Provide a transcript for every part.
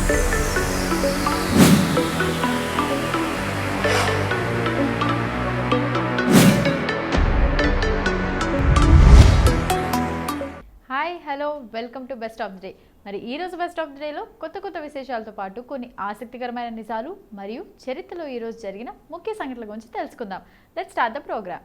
Hi hello welcome to best of the day. మరి ఈరోజు best of the డేలో కొత్త విశేషాలతో పాటు కొన్ని ఆసక్తికరమైన నిజాలు మరియు చరిత్రలో ఈరోజు జరిగిన ముఖ్య సంఘటనల గురించి తెలుసుకుందాం. Let's start the programme.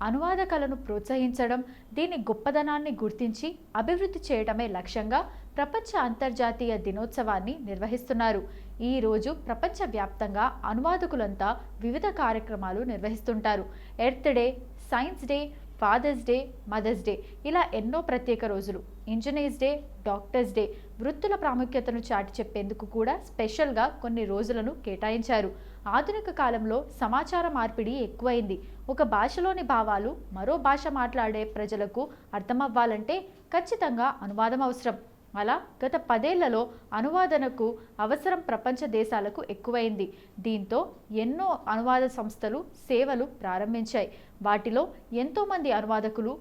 అనువాద కళను ప్రోత్సహించడం, దీని గొప్పదనాన్ని గుర్తించి అభివృద్ధి చేయడమే లక్ష్యంగా ప్రపంచ అంతర్జాతీయ దినోత్సవాన్ని నిర్వహిస్తున్నారు. ఈ రోజు ప్రపంచవ్యాప్తంగా అనువాదకులంతా వివిధ కార్యక్రమాలు నిర్వహిస్తుంటారు. Earth Day, Science Day, Father's Day, Mother's Day ఇలా ఎన్నో ప్రత్యేక రోజులు. ఇంజనీర్స్ డే, డాక్టర్స్ డే వృత్తుల ప్రాముఖ్యతను చాటి చెప్పేందుకు కూడా స్పెషల్గా కొన్ని రోజులను కేటాయించారు. ఆధునిక కాలంలో సమాచార మార్పిడి ఎక్కువైంది. ఒక భాషలోని భావాలు మరో భాష మాట్లాడే ప్రజలకు అర్థమవ్వాలంటే ఖచ్చితంగా అనువాదం అవసరం. అలా గత 10 ఏళ్లలో అనువాదనకు అవసరం ప్రపంచ దేశాలకు ఎక్కువైంది. దీంతో ఎన్నో అనువాద సంస్థలు సేవలు ప్రారంభించాయి. వాటిలో ఎంతోమంది అనువాదకులు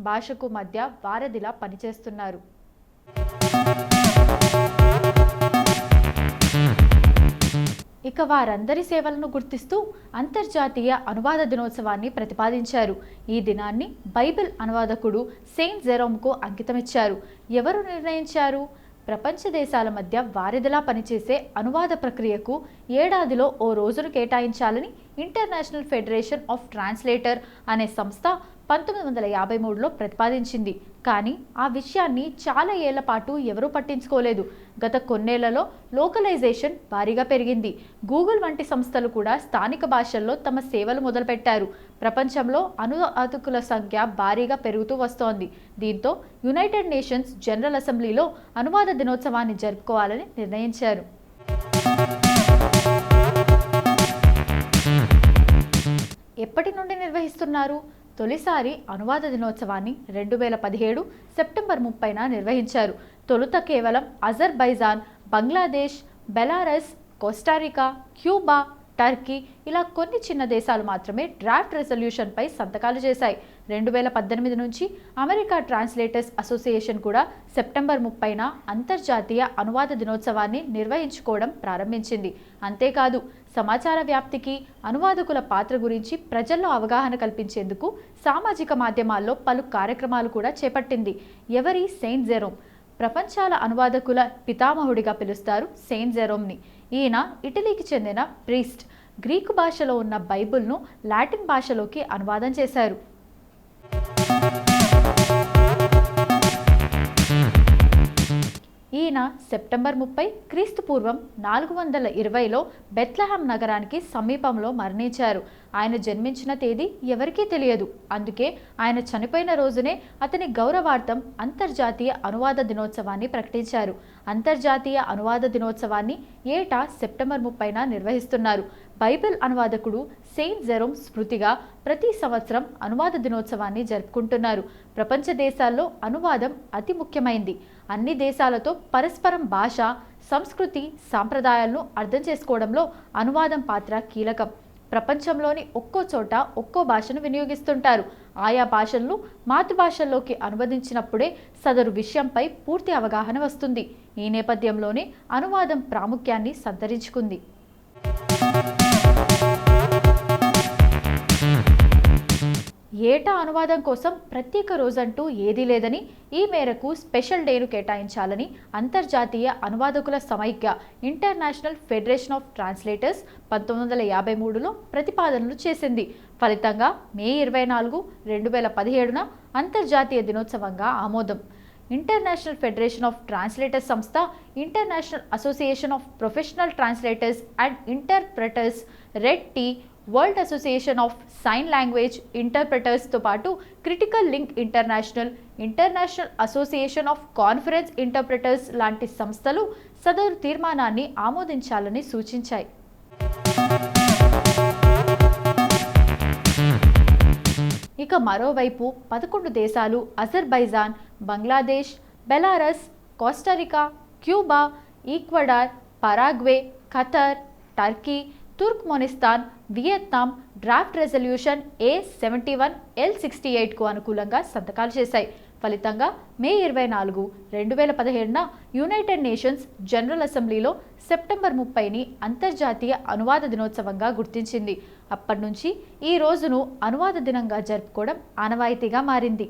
భాషకు మధ్య వారధిలా పనిచేస్తున్నారు. ఇక వారందరి సేవలను గుర్తిస్తూ అంతర్జాతీయ అనువాద దినోత్సవాన్ని ప్రతిపాదించారు. ఈ దినాన్ని బైబిల్ అనువాదకుడు సెయింట్ జెరోమ్కు అంకితమిచ్చారు. ఎవరు నిర్ణయించారు? ప్రపంచ దేశాల మధ్య వారధిలా పనిచేసే అనువాద ప్రక్రియకు ఏడాదిలో ఓ రోజును కేటాయించాలని ఇంటర్నేషనల్ ఫెడరేషన్ ఆఫ్ ట్రాన్స్లేటర్ అనే సంస్థ 1953లో ప్రతిపాదించింది. కానీ ఆ విషయాన్ని చాలా ఏళ్ల పాటు ఎవరూ పట్టించుకోలేదు. గత కొన్నేళ్లలో లోకలైజేషన్ భారీగా పెరిగింది. గూగుల్ వంటి సంస్థలు కూడా స్థానిక భాషల్లో తమ సేవలు మొదలుపెట్టారు. ప్రపంచంలో అనువాదకుల సంఖ్య భారీగా పెరుగుతూ వస్తోంది. దీంతో యునైటెడ్ నేషన్స్ జనరల్ అసెంబ్లీలో అనువాద దినోత్సవాన్ని జరుపుకోవాలని నిర్ణయించారు. ఎప్పటి నుండి నిర్వహిస్తున్నారు? తొలిసారి అనువాద దినోత్సవాన్ని 2017 సెప్టెంబర్ 30న నిర్వహించారు. తొలుత కేవలం Azerbaijan, Bangladesh, Belarus, Costa Rica, Cuba, Turkey ఇలా కొన్ని చిన్న దేశాలు మాత్రమే డ్రాఫ్ట్ రెజల్యూషన్పై సంతకాలు చేశాయి. 2018 నుంచి అమెరికా ట్రాన్స్లేటర్స్ అసోసియేషన్ కూడా సెప్టెంబర్ 30న అంతర్జాతీయ అనువాద దినోత్సవాన్ని నిర్వహించుకోవడం ప్రారంభించింది. అంతేకాదు సమాచార వ్యాప్తికి, అనువాదకుల పాత్ర గురించి ప్రజల్లో అవగాహన కల్పించేందుకు సామాజిక మాధ్యమాల్లో పలు కార్యక్రమాలు కూడా చేపట్టింది. ఎవరి సెయింట్ జెరోమ్? ప్రపంచాల అనువాదకుల పితామహుడిగా పిలుస్తారు సెయింట్ జెరోమ్ని. ఈయన ఇటలీకి చెందిన ప్రీస్ట్. గ్రీకు భాషలో ఉన్న బైబిల్ను లాటిన్ భాషలోకి అనువాదం చేశారు. ఈయన సెప్టెంబర్ 30 క్రీస్తు పూర్వం 420లో బెత్లెహేమ్ నగరానికి సమీపంలో మరణించారు. ఆయన జన్మించిన తేదీ ఎవరికీ తెలియదు. అందుకే ఆయన చనిపోయిన రోజునే అతని గౌరవార్థం అంతర్జాతీయ అనువాద దినోత్సవాన్ని ప్రకటించారు. అంతర్జాతీయ అనువాద దినోత్సవాన్ని ఏటా సెప్టెంబర్ 30న నిర్వహిస్తున్నారు. బైబిల్ అనువాదకుడు సెయింట్ జెరోమ్ స్మృతిగా ప్రతి సంవత్సరం అనువాద దినోత్సవాన్ని జరుపుకుంటున్నారు. ప్రపంచ దేశాల్లో అనువాదం అతి ముఖ్యమైంది. అన్ని దేశాలతో పరస్పరం భాష, సంస్కృతి, సాంప్రదాయాలను అర్థం చేసుకోవడంలో అనువాదం పాత్ర కీలకం. ప్రపంచంలోని ఒక్కో చోట ఒక్కో భాషను వినియోగిస్తుంటారు. ఆయా భాషలను మాతృభాషల్లోకి అనువదించినప్పుడే సదరు విషయంపై పూర్తి అవగాహన వస్తుంది. ఈ నేపథ్యంలోనే అనువాదం ప్రాముఖ్యాన్ని సంతరించుకుంది. ఏటా అనువాదం కోసం ప్రత్యేక రోజంటూ ఏదీ లేదని, ఈ మేరకు స్పెషల్ డేను కేటాయించాలని అంతర్జాతీయ అనువాదకుల సమైక్య ఇంటర్నేషనల్ ఫెడరేషన్ ఆఫ్ ట్రాన్స్లేటర్స్ 1953లో ప్రతిపాదనలు చేసింది. ఫలితంగా మే 24, 2017న అంతర్జాతీయ దినోత్సవంగా ఆమోదం. ఇంటర్నేషనల్ ఫెడరేషన్ ఆఫ్ ట్రాన్స్లేటర్స్ సంస్థ International Association of Professional Translators and Interpreters, Red T, World Association of Sign Language ఇంటర్ప్రెటర్స్తో పాటు Critical Link International, International Association of Conference Interpreters లాంటి సంస్థలు సదరు తీర్మానాన్ని ఆమోదించాలని సూచించాయి. ఇక మరోవైపు 11 దేశాలు Azerbaijan, Bangladesh, Belarus, Costa Rica, Cuba, Ecuador, Paraguay, Qatar, Turkey, Turkmenistan, Vietnam draft resolution A71L68కు అనుకూలంగా సంతకాలు చేశాయి. ఫలితంగా మే 24, 2017న యునైటెడ్ నేషన్స్ జనరల్ అసెంబ్లీలో సెప్టెంబర్ 30ని అంతర్జాతీయ అనువాద దినోత్సవంగా గుర్తించింది. అప్పటి నుంచి ఈ రోజును అనువాద దినంగా జరుపుకోవడం ఆనవాయితీగా మారింది.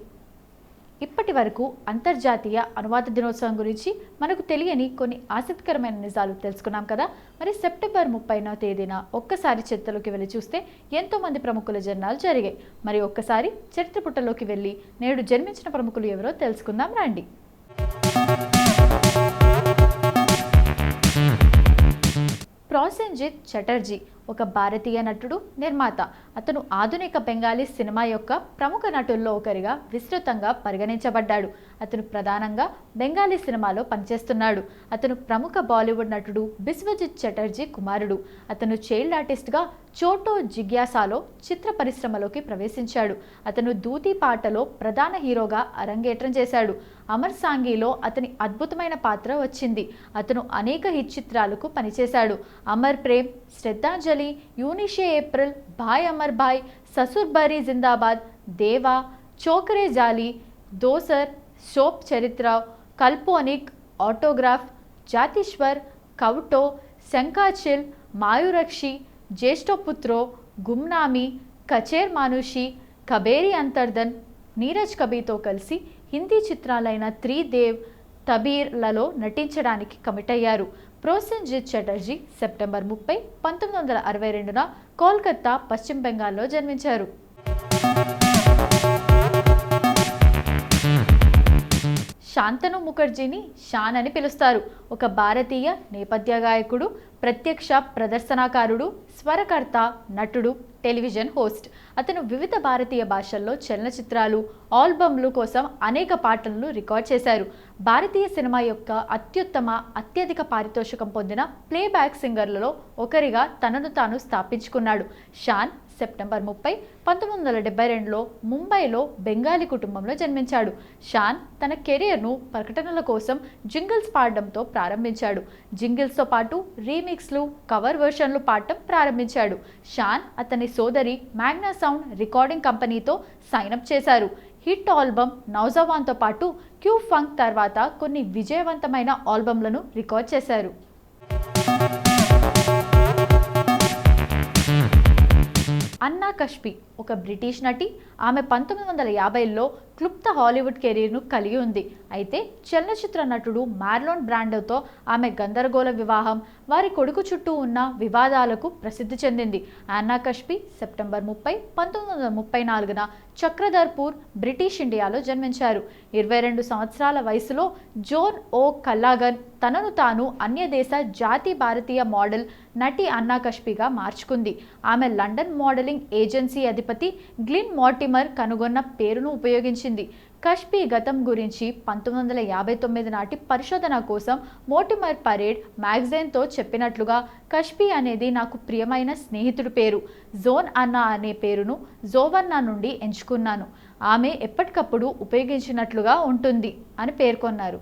ఇప్పటి వరకు అంతర్జాతీయ అనువాద దినోత్సవం గురించి మనకు తెలియని కొన్ని ఆసక్తికరమైన నిజాలు తెలుసుకున్నాం కదా. మరి సెప్టెంబర్ 30వ తేదీన ఒక్కసారి చరిత్రలోకి వెళ్ళి చూస్తే ఎంతోమంది ప్రముఖుల జన్మాలు జరిగాయి. మరి ఒక్కసారి చరిత్ర పుటలోకి వెళ్ళి నేడు జన్మించిన ప్రముఖులు ఎవరో తెలుసుకుందాం రండి. ప్రాసెన్జిత్ చటర్జీ ఒక భారతీయ నటుడు, నిర్మాత. అతను ఆధునిక బెంగాలీ సినిమా యొక్క ప్రముఖ నటుల్లో ఒకరిగా విస్తృతంగా పరిగణించబడ్డాడు. అతను ప్రధానంగా బెంగాలీ సినిమాలో పనిచేస్తున్నాడు. అతను ప్రముఖ బాలీవుడ్ నటుడు బిస్వజిత్ చటర్జీ కుమారుడు. అతను చైల్డ్ ఆర్టిస్ట్గా చోటో జిగ్యాసాలో చిత్ర పరిశ్రమలోకి ప్రవేశించాడు. అతను దూతి పాటలో ప్రధాన హీరోగా అరంగేట్రం చేశాడు. అమర్ సాంఘీలో అతని అద్భుతమైన పాత్ర వచ్చింది. అతను అనేక హిట్ చిత్రాలకు పనిచేశాడు. అమర్ ప్రేమ్, శ్రద్ధాంజలి, యూనిషే ఏప్రిల్, భాయ్ అమర్ భాయ్, ససుర్ బరీ జిందాబాద్, దేవా, చోకరే జాలి, దోసర్, శోప్ చరిత్ర, కల్పోనిక్, ఆటోగ్రాఫ్, జాతీశ్వర్, కౌటో, శంకాచిల్, మాయూరక్షి, జ్యేష్ఠపుత్రో, గుమ్నామి, కచేర్ మానుషి, కబేరి అంతర్ధన్, నీరజ్ కబీర్తో కలిసి హిందీ చిత్రాలైన త్రిదేవ్, తబీర్లలో నటించడానికి కమిట్ అయ్యారు. ప్రోసెన్జిత్ చటర్జీ సెప్టెంబర్ 30, 1962న కోల్కతా, పశ్చిమ బెంగాల్లో జన్మించారు. శాంతను ముఖర్జీని షాన్ అని పిలుస్తారు. ఒక భారతీయ నేపథ్య గాయకుడు, ప్రత్యక్ష ప్రదర్శనకారుడు, స్వరకర్త, నటుడు, టెలివిజన్ హోస్ట్. అతను వివిధ భారతీయ భాషల్లో చలనచిత్రాలు, ఆల్బమ్లు కోసం అనేక పాటలను రికార్డ్ చేశారు. భారతీయ సినిమా యొక్క అత్యధిక పారితోషికం పొందిన ప్లేబ్యాక్ సింగర్లలో ఒకరిగా తనను తాను స్థాపించుకున్నాడు. షాన్ సెప్టెంబర్ 30, 1972లో ముంబైలో బెంగాలీ కుటుంబంలో జన్మించాడు. షాన్ తన కెరీర్ను ప్రకటనల కోసం జింగిల్స్ పాడడంతో ప్రారంభించాడు. జింగిల్స్తో పాటు రీమిక్స్లు, కవర్ వెర్షన్లు పాడటం ప్రారంభించాడు. షాన్ అతని సోదరి మ్యాగ్నా సౌండ్ రికార్డింగ్ కంపెనీతో సైనప్ చేశారు. హిట్ ఆల్బమ్ నౌజవాన్తో పాటు క్యూ ఫంక్ తర్వాత కొన్ని విజయవంతమైన ఆల్బమ్లను రికార్డ్ చేశారు. అన్నా కష్పీ ఒక బ్రిటిష్ నటి. ఆమె 1950లో క్లుప్త హాలీవుడ్ కెరీర్ను కలిగి ఉంది. అయితే చలనచిత్ర నటుడు మార్లోన్ బ్రాండోతో ఆమె గందరగోళ వివాహం, వారి కొడుకు చుట్టూ ఉన్న వివాదాలకు ప్రసిద్ధి చెందింది. అన్నా కష్పీ సెప్టెంబర్ 30, 1934న చక్రధర్పూర్, బ్రిటిష్ ఇండియాలో జన్మించారు. 22 సంవత్సరాల వయసులో జోన్ ఓ కల్లాగన్ తనను తాను అన్యదేశ జాతి భారతీయ మోడల్ నటి అన్నా కష్పీగా మార్చుకుంది. ఆమె లండన్ మోడలింగ్ ఏజెన్సీ అధిపతి గ్లిన్ మార్టిమర్ కనుగొన్న పేరును ఉపయోగించింది. కష్పీ గతం గురించి 1959 నాటి పరిశోధన కోసం మోటిమర్ పరేడ్ మ్యాగజైన్తో చెప్పినట్లుగా, కష్పీ అనేది నాకు ప్రియమైన స్నేహితుడి పేరు. జోన్ అన్నా అనే పేరును జోవన్నా నుండి ఎంచుకున్నాను. ఆమె ఎప్పటికప్పుడు ఉపయోగించినట్లుగా ఉంటుంది అని పేర్కొన్నారు.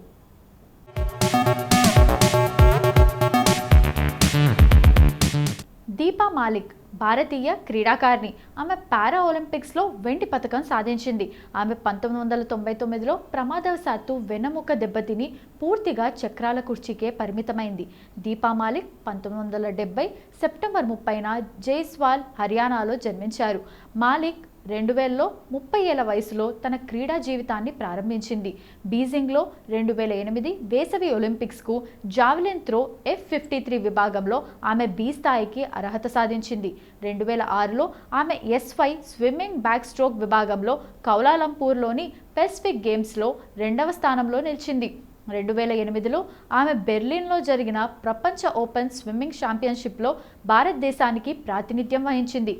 దీపా మాలిక్ భారతీయ క్రీడాకారిణి. ఆమె పారా ఒలింపిక్స్లో వెండి పథకం సాధించింది. ఆమె 1999లో ప్రమాదవశాత్తు వెన్నెముక దెబ్బతిని పూర్తిగా చక్రాల కుర్చీకే పరిమితమైంది. దీపా మాలిక్ 1970 సెప్టెంబర్ 30న జైస్వాల్, హర్యానాలో జన్మించారు. మాలిక్ 2000లో 30 ఏళ్ల వయసులో తన క్రీడా జీవితాన్ని ప్రారంభించింది. బీజింగ్లో 2008 వేసవి ఒలింపిక్స్కు జావెలిన్ త్రో F53 విభాగంలో ఆమె బి స్థాయికి అర్హత సాధించింది. 2006లో ఆమె S5 స్విమ్మింగ్ బ్యాక్ స్ట్రోక్ విభాగంలో కౌలాలంపూర్లోని పెసిఫిక్ గేమ్స్లో 2వ స్థానంలో నిలిచింది. 2008లో ఆమె బెర్లిన్లో జరిగిన ప్రపంచ ఓపెన్ స్విమ్మింగ్ ఛాంపియన్షిప్లో భారతదేశానికి ప్రాతినిధ్యం వహించింది.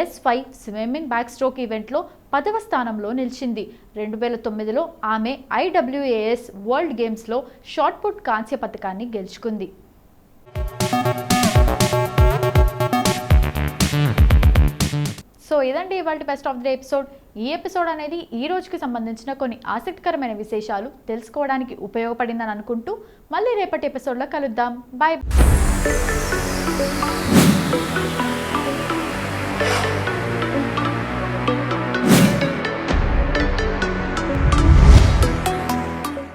S5 స్విమ్మింగ్ బ్యాక్ స్ట్రోక్ ఈవెంట్లో 10వ స్థానంలో నిలిచింది. 2009లో ఆమె IWAS వరల్డ్ గేమ్స్లో షాట్ పుట్ కాంస్య పతకాన్ని గెలుచుకుంది. సో ఇదండి ఇవాళ బెస్ట్ ఆఫ్ ది ఎపిసోడ్. ఈ ఎపిసోడ్ అనేది ఈ రోజుకి సంబంధించిన కొన్ని ఆసక్తికరమైన విశేషాలు తెలుసుకోవడానికి ఉపయోగపడిందని అనుకుంటూ మళ్ళీ రేపటి ఎపిసోడ్లో కలుద్దాం. బాయ్.